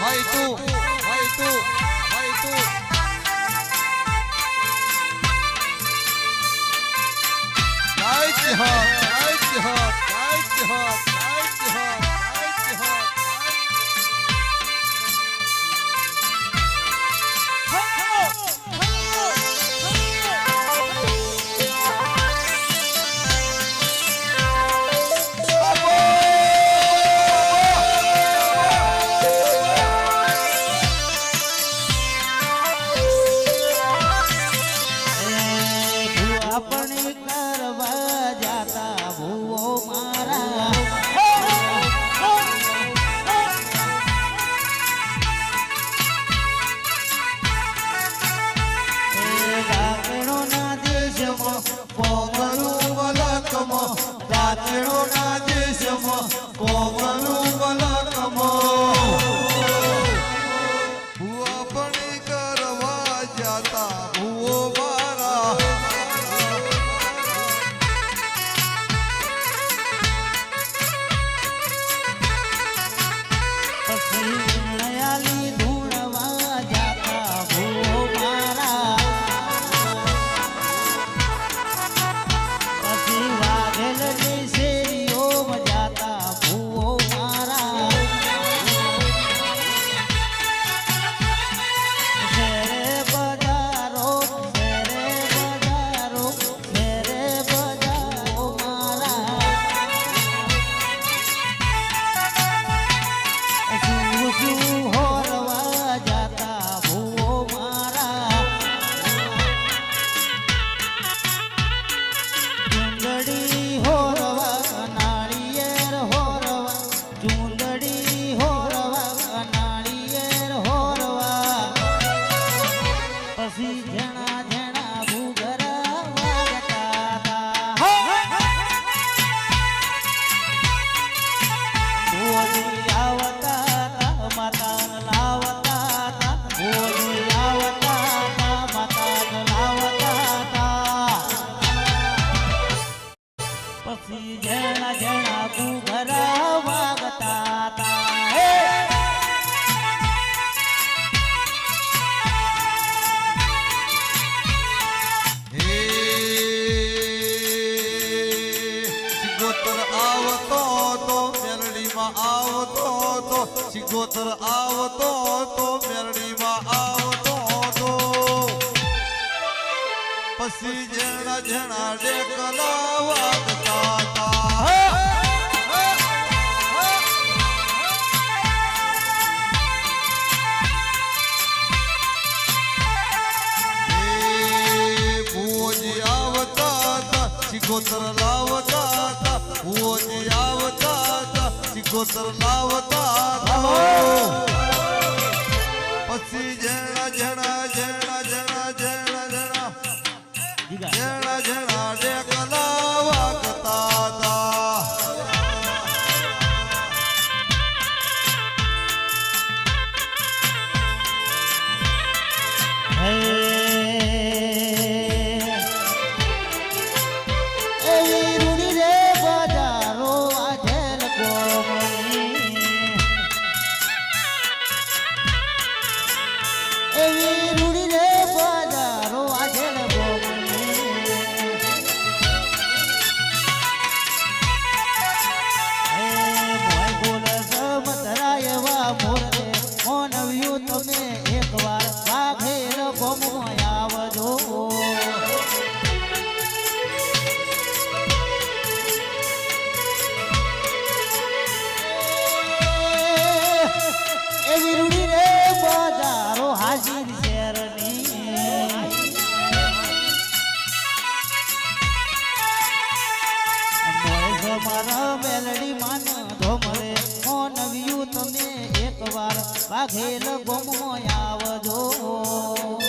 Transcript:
ભાઈ તું ભાઈ તું ભાઈ તું જય હો જય હો જય હો જય હો જય હો સિગોતર આવતો તો મેરડીમાં આવતો તો પછી જેણા જેણા ડેકલા વાગતા હતા ભુવોજી આવતા હતા સિગોતર લાવતા હતા ભુવોજી આવતા હતા સિગોતર લાવતા પછી જેણા જેણા જેણા જેણા જેણા જેણા જેણા જેણા ડેકલા વાગતા હતા મેલડી માન ધોમરે મો નવ્યું તમે એકવાર વાઘેલ ગોમો આવજો